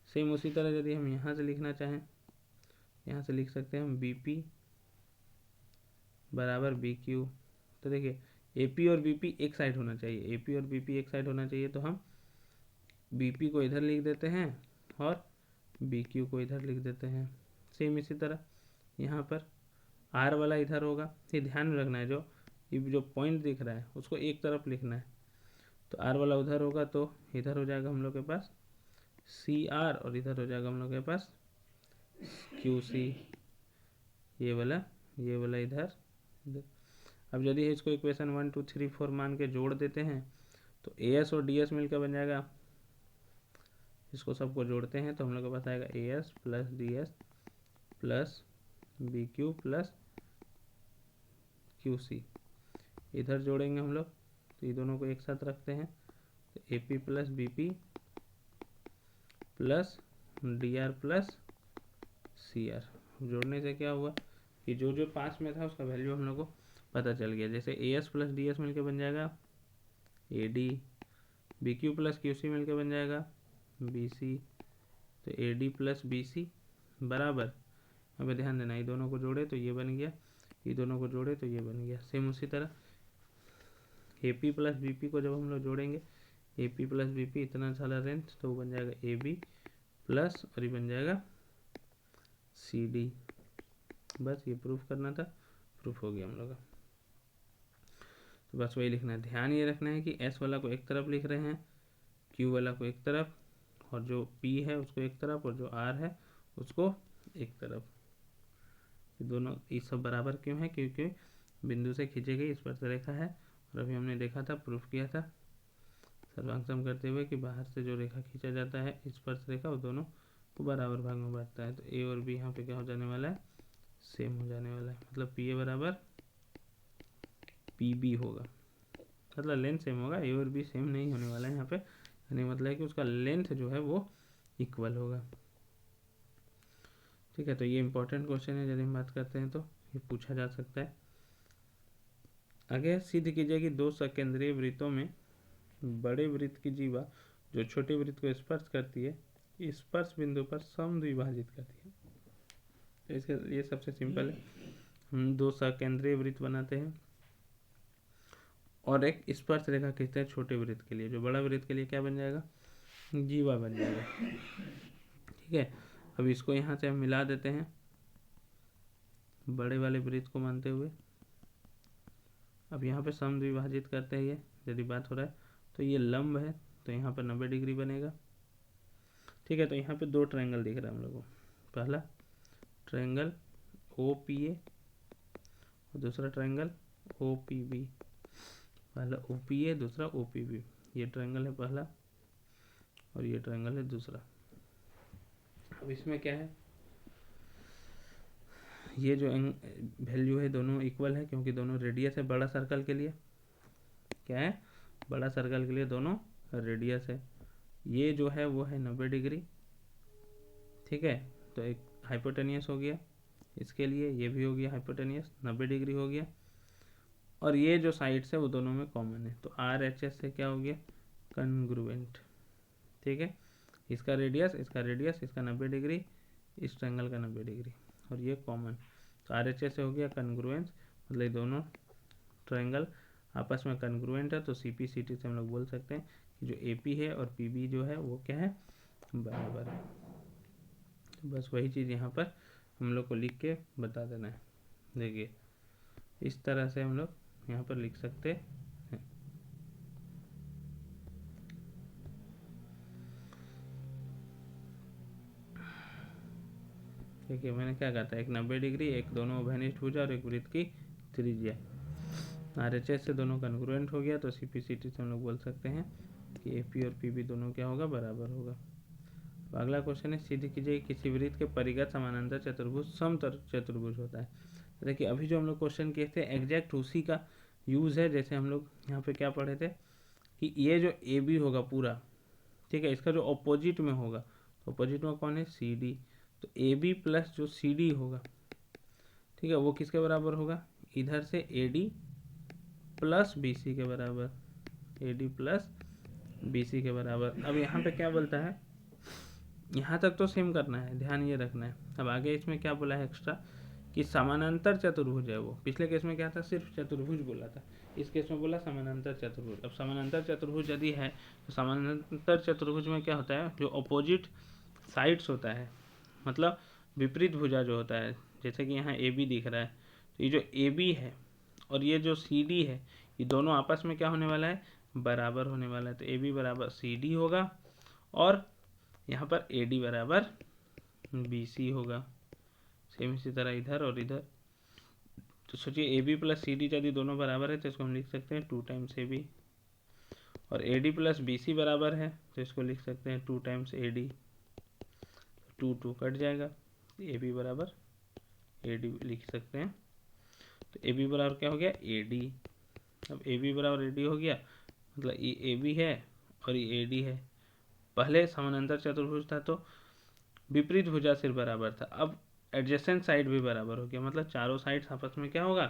सेम उसी तरह यदि हम यहाँ से लिखना चाहें, यहाँ से लिख सकते हैं हम बी पी बराबर बी क्यू। तो देखिए ए पी और बी पी एक साइड होना चाहिए, ए पी और बी पी एक साइड होना चाहिए, तो हम बी पी को इधर लिख देते हैं और बी क्यू को इधर लिख देते हैं। सेम इसी तरह यहाँ पर आर वाला इधर होगा। ये ध्यान में रखना है, जो पॉइंट दिख रहा है उसको एक तरफ लिखना है। तो आर वाला उधर होगा तो इधर हो जाएगा हम लोग के पास सी आर, और इधर हो जाएगा हम लोग के पास क्यू सी। ये वाला इधर। अब यदि इसको इक्वेशन 1 2 3 4 मान के जोड़ देते हैं तो ए एस और डी एस मिलकर बन जाएगा, इसको सबको जोड़ते हैं तो हम लोग के पास आएगा A S plus D S plus B Q plus Q C. इधर जोड़ेंगे हम लोग तो ये दोनों को एक साथ रखते हैं, तो A P plus B P plus D R plus C R. जोड़ने से क्या हुआ कि जो जो पास में था उसका वैल्यू हम लोग को पता चल गया। जैसे A S plus D S मिल के बन जाएगा A D, B Q plus Q C मिल के बन जाएगा बी सी, तो A D plus B C बराबर, अब ध्यान देना, ये दोनों को जोड़े तो ये बन गया, ये दोनों को जोड़े तो ये बन गया। सेम उसी तरह A P plus B P को जब हम लोग जोड़ेंगे, A P plus B P इतना सारा रेंज, तो वो बन जाएगा ए बी प्लस और ये बन जाएगा सी डी। बस ये प्रूफ करना था, प्रूफ हो गया हम लोग का। तो बस वही लिखना है। ध्यान ये रखना है कि एस वाला को एक तरफ लिख रहे हैं, क्यू वाला को एक तरफ, और जो पी है उसको एक तरफ, और जो आर है उसको एक तरफ। दोनों ये सब बराबर क्यों है, क्योंकि बिंदु से खींची गई स्पर्श रेखा है। और अभी हमने देखा था, प्रूफ किया था सर्वांगसम करते हुए कि बाहर से जो रेखा खींचा जाता है स्पर्श रेखा, वो दोनों को बराबर भाग में बांटता है। तो ए और बी यहाँ पे क्या हो जाने वाला है, सेम हो जाने वाला है। मतलब पी ए बराबर पी बी होगा, मतलब लेंथ सेम होगा। ए और बी सेम नहीं होने वाला है यहाँ पे, यानी मतलब है कि उसका लेंथ जो है वो इक्वल होगा। ठीक है, तो ये इंपॉर्टेंट क्वेश्चन है, यदि हम बात करते हैं तो ये पूछा जा सकता है। आगे सिद्ध कीजिए कि दो सकेंद्रीय वृत्तों में बड़े वृत्त की जीवा जो छोटी वृत्त को स्पर्श करती है स्पर्श बिंदु पर समद्विभाजित करती है। तो इसके ये सबसे सिंपल है। हम दो सकेंद्रीय वृत्त बनाते हैं और एक स्पर्श रेखा खींचते हैं छोटे वृत्त के लिए। जो बड़ा वृत्त के लिए क्या बन जाएगा, जीवा बन जाएगा। ठीक है, अब इसको यहाँ से हम मिला देते हैं बड़े वाले वृत्त को मानते हुए। अब यहाँ पे समद्विभाजित करते हैं, ये यदि बात हो रहा है तो ये लंब है तो यहाँ पर 90 डिग्री बनेगा। ठीक है, तो यहाँ पे दो ट्रायंगल दिख रहा है हम लोगों को। पहला ट्रायंगल OPA और दूसरा ट्रायंगल OPB। पहला OPA, दूसरा OPB। ये ट्रायंगल है पहला और ये ट्रायंगल है दूसरा। अब इसमें क्या है, ये जो वैल्यू है दोनों इक्वल है क्योंकि दोनों रेडियस है बड़ा सर्कल के लिए। क्या है, बड़ा सर्कल के लिए दोनों रेडियस है। ये जो है वो है 90 डिग्री। ठीक है, तो एक हाइपोटेनियस हो गया इसके लिए, ये भी हो गया हाइपोटेनियस 90 डिग्री हो गया। और ये जो साइड्स है वो दोनों में कॉमन है तो RHS से क्या हो गया, कन्ग्रुएंट। ठीक है, इसका रेडियस इसका 90 डिग्री, इस ट्रायंगल का 90 डिग्री और ये कॉमन। तो RHS से हो गया कन्ग्रुएंस, मतलब दोनों ट्रायंगल आपस में कन्ग्रुएंट है। तो CPCT से हम लोग बोल सकते हैं कि जो AP है और PB जो है वो क्या है, बराबर है। तो बस वही चीज़ यहाँ पर हम लोग को लिख के बता देना है। देखिए इस तरह से हम लोग यहाँ पर लिख सकते हैं। देखिए मैंने क्या कहा था, एक 90 डिग्री, एक दोनों उभयनिष्ठ भुजा और एक वृत्त की त्रिज्या। RHS से दोनों कन्ग्रुएंट हो गया तो CPCT से हम लोग बोल सकते हैं कि AP और PB दोनों क्या होगा, बराबर होगा। तो अगला क्वेश्चन है, सिद्ध कीजिए किसी वृत्त के परिगत समानांतर चतुर्भुज समचतुर्भुज होता है। तो देखिए अभी जो हम लोग क्वेश्चन किए थे एग्जैक्ट उसी का यूज़ है। जैसे हम लोग यहाँ पे क्या पढ़े थे कि ये जो AB होगा पूरा, ठीक है, इसका जो ऑपोजिट में होगा, तो ऑपोजिट में कौन है, CD। तो AB प्लस जो CD होगा, ठीक है, वो किसके बराबर होगा, इधर से AD प्लस BC के बराबर, AD प्लस BC के बराबर। अब यहाँ पे क्या बोलता है, यहाँ तक तो सेम करना है, ध्यान ये रखना है। अब आगे इसमें क्या बोला है एक्स्ट्रा कि समानांतर चतुर्भुज है वो। पिछले केस में क्या था, सिर्फ चतुर्भुज बोला था, इस केस में बोला समानांतर चतुर्भुज। अब समानांतर चतुर्भुज यदि है तो समानांतर चतुर्भुज में क्या होता है, जो अपोजिट साइड्स होता है, मतलब विपरीत भुजा जो होता है, जैसे कि यहाँ AB दिख रहा है, तो ये जो AB है और ये जो CD है, ये दोनों आपस में क्या होने वाला है, बराबर होने वाला है। तो AB बराबर CD होगा और यहाँ पर AD बराबर BC होगा। सेम इसी तरह इधर और इधर। तो सोचिए AB प्लस CD यदि दोनों बराबर है तो इसको हम लिख सकते हैं 2 टाइम्स AB, और AD प्लस BC बराबर है तो इसको लिख सकते हैं 2 टाइम्स AD। 2 कट जाएगा, AB बराबर AD लिख सकते हैं। तो AB बराबर क्या हो गया, AD। अब AB बराबर AD हो गया, मतलब ये AB है और ये AD है। पहले समानांतर चतुर्भुज था तो विपरीत भुजा सिर्फ बराबर था, अब एडजेसेंट साइड भी बराबर हो गया, मतलब चारों साइड्स आपस में क्या होगा,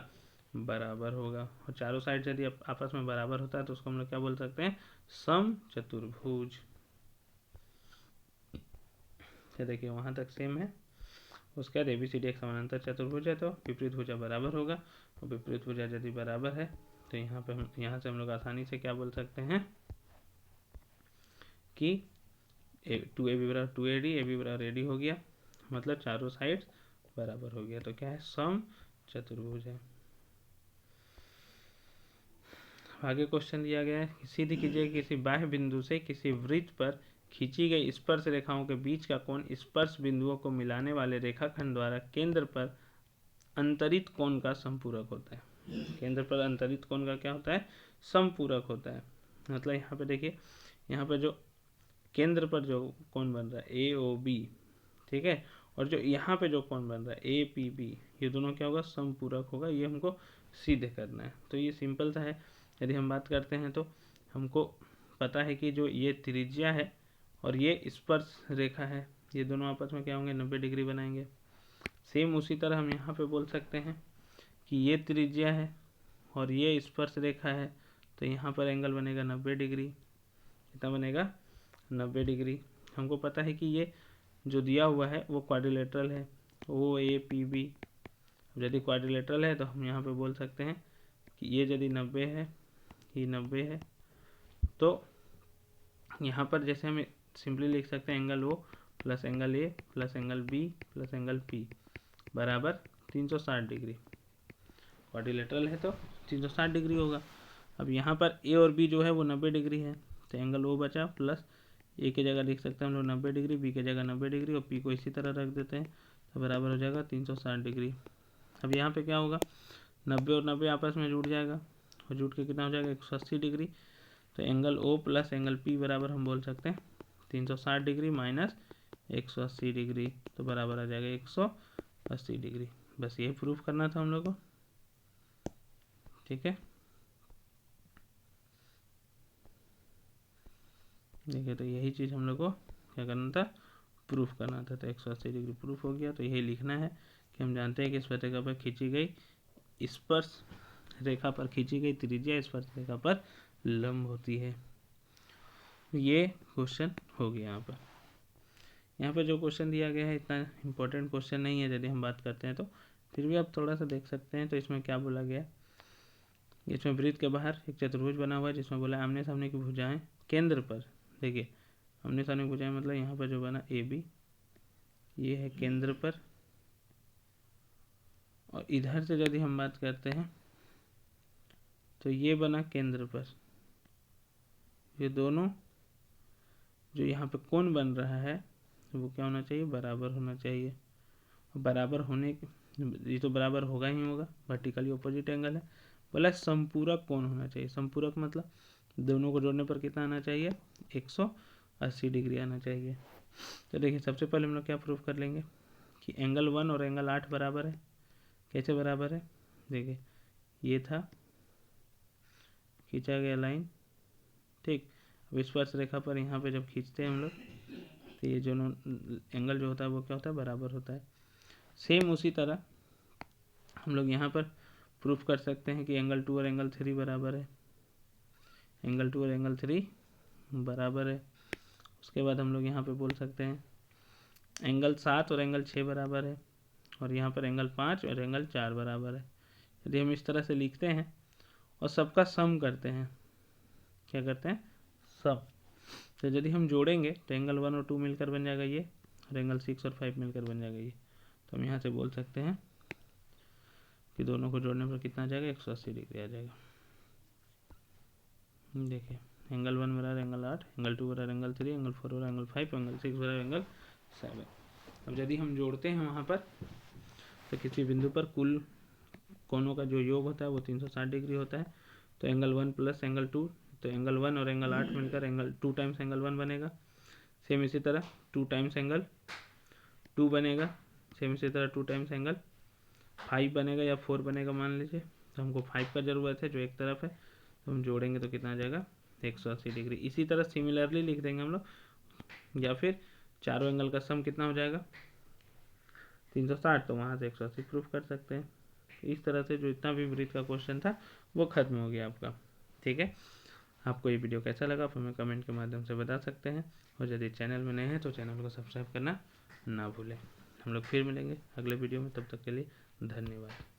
बराबर होगा। और चारों साइड यदि आपस में बराबर होता है तो उसको हम लोग क्या बोल सकते हैं, समचतुर्भुज। देखिए वहाँ तक सेम है। उसके बाद ABCD एक समानांतर चतुर्भुज है तो विपरीत भुजा बराबर होगा, और विपरीत भुजा यदि बराबर है तो यहाँ से हम लोग आसानी से क्या बोल सकते हैं कि 2AB बराबर 2AD, AB बराबर AD हो गया, मतलब चारों साइड्स बराबर हो गया। तो क्या है, सम चतुर्भुज है। आगे क्वेश्चन दिया गया है, सिद्ध कीजिए किसी बाह्य बिंदु से किसी वृत्त पर खींची गई स्पर्श रेखाओं के बीच का कोण स्पर्श बिंदुओं को मिलाने वाले रेखाखंड द्वारा केंद्र पर अंतरित कोण का समपूरक होता है। केंद्र पर अंतरित कोण का क्या होता है, समपूरक होता है। मतलब यहाँ पे देखिए, यहाँ पे जो केंद्र पर जो कोण बन रहा है AOB, ठीक है, और जो यहाँ पे जो कोण बन रहा है APB, ये दोनों क्या होगा, समपूरक होगा। ये हमको सिद्ध करना है। तो ये सिंपल सा है। यदि हम बात करते हैं तो हमको पता है कि जो ये त्रिज्या है और ये स्पर्श रेखा है, ये दोनों आपस में क्या होंगे, 90 डिग्री बनाएंगे। सेम उसी तरह हम यहाँ पे बोल सकते हैं कि ये त्रिज्या है और ये स्पर्श रेखा है, तो यहाँ पर एंगल बनेगा 90 डिग्री। कितना बनेगा, 90 डिग्री। हमको पता है कि ये जो दिया हुआ है वो क्वाड्रिलेटरल है, ओ ए पी बी। यदि क्वाड्रिलेटरल है तो हम यहाँ पे बोल सकते हैं कि ये यदि 90 है, ये 90 है, तो यहाँ पर जैसे हमें सिंपली लिख सकते हैं angle O plus angle A plus angle B plus angle P बराबर 360 डिग्री। क्वाड्रिलेटरल है तो 360 डिग्री होगा। अब यहाँ पर ए और बी जो है वो 90 डिग्री है, तो एंगल ओ बचा प्लस ए की जगह लिख सकते हैं हम लोग 90 डिग्री, बी की जगह 90 डिग्री और पी को इसी तरह रख देते हैं, तो बराबर हो जाएगा 360 डिग्री। अब यहाँ पे क्या होगा, 90 और 90 आपस में जुड़ जाएगा और जुड़ के कितना हो जाएगा 180 डिग्री। तो angle O plus angle P बराबर हम बोल सकते हैं 360 डिग्री माइनस 180 डिग्री, तो बराबर आ जाएगा 180 डिग्री। बस यही प्रूफ करना था हम लोग को, ठीक है। देखिए तो यही चीज़ हम लोग को क्या करना था, प्रूफ करना था। तो 180 डिग्री प्रूफ हो गया। तो यही लिखना है कि हम जानते हैं कि स्पर्श रेखा पर खींची गई स्पर्श रेखा पर खींची गई त्रिज्या स्पर्श रेखा पर लंब होती है। ये क्वेश्चन हो गया। यहाँ पर जो क्वेश्चन दिया गया है इतना इम्पोर्टेंट क्वेश्चन नहीं है यदि हम बात करते हैं तो, फिर भी आप थोड़ा सा देख सकते हैं। तो इसमें क्या बोला गया, इसमें वृत्त के बाहर एक चतुर्भुज बना हुआ है जिसमें बोला आमने सामने की भुजाएं केंद्र पर। देखिए आमने सामने की भुजाएं मतलब यहाँ पर जो बना ए बी, ये है केंद्र पर, और इधर से यदि हम बात करते हैं तो ये बना केंद्र पर। ये दोनों जो यहाँ पे कोण बन रहा है वो क्या होना चाहिए, बराबर होना चाहिए। बराबर होने ये तो बराबर होगा ही होगा, वर्टिकली ऑपोजिट एंगल है। बोला संपूरक कोण होना चाहिए। संपूरक मतलब दोनों को जोड़ने पर कितना आना चाहिए, 180 डिग्री आना चाहिए। तो देखिए सबसे पहले हम लोग क्या प्रूफ कर लेंगे कि एंगल 1 और एंगल 8 बराबर है। कैसे बराबर है, देखिए ये था खींचा गया लाइन, ठीक। अब स्पर्श रेखा पर यहाँ पे जब खींचते हैं हम लोग तो ये जो एंगल जो होता है वो क्या होता है, बराबर होता है। सेम उसी तरह हम लोग यहाँ पर प्रूफ कर सकते हैं कि एंगल 2 और एंगल 3 बराबर है। एंगल 2 और एंगल 3 बराबर है। उसके बाद हम लोग यहाँ पे बोल सकते हैं एंगल 7 और एंगल 6 बराबर है, और यहाँ पर एंगल 5 और एंगल 4 बराबर है। यदि हम इस तरह से लिखते हैं और सबका सम करते हैं, क्या करते हैं, सम, तो यदि हम जोड़ेंगे तो एंगल 1 और 2 मिलकर बन जाएगा ये, और एंगल 6 और 5 मिलकर बन जाएगा ये। तो हम यहाँ से बोल सकते हैं कि दोनों को जोड़ने पर कितना आ जाएगा, 180 डिग्री आ जाएगा। देखिए एंगल 1 बराबर एंगल 8, एंगल 2 बराबर एंगल 3, एंगल 4 बराबर एंगल 5, एंगल 6 बराबर एंगल 7। अब यदि हम जोड़ते हैं वहाँ पर तो किसी बिंदु पर कुल कोणों का जो योग होता है वो 360 डिग्री होता है। तो एंगल 1 प्लस एंगल 2, तो एंगल 1 और एंगल 8 मिलकर एंगल 2 टाइम्स एंगल 1 बनेगा। सेम इसी तरह 2 टाइम्स एंगल 2 बनेगा। सेम इसी तरह 2 टाइम्स एंगल 5 बनेगा या 4 बनेगा मान लीजिए। तो हमको 5 का ज़रूरत है जो एक तरफ है, तो हम जोड़ेंगे तो कितना आ जाएगा, 180 डिग्री। इसी तरह सिमिलरली लिख देंगे हम लोग, या फिर चारों एंगल का सम कितना हो जाएगा, 360, तो वहाँ से 180 प्रूफ कर सकते हैं। इस तरह से जो इतना भी वृत्त का क्वेश्चन था वो खत्म हो गया आपका, ठीक है। आपको ये वीडियो कैसा लगा आप हमें कमेंट के माध्यम से बता सकते हैं, और यदि चैनल में नए हैं तो चैनल को सब्सक्राइब करना ना भूलें। हम लोग फिर मिलेंगे अगले वीडियो में, तब तक के लिए धन्यवाद।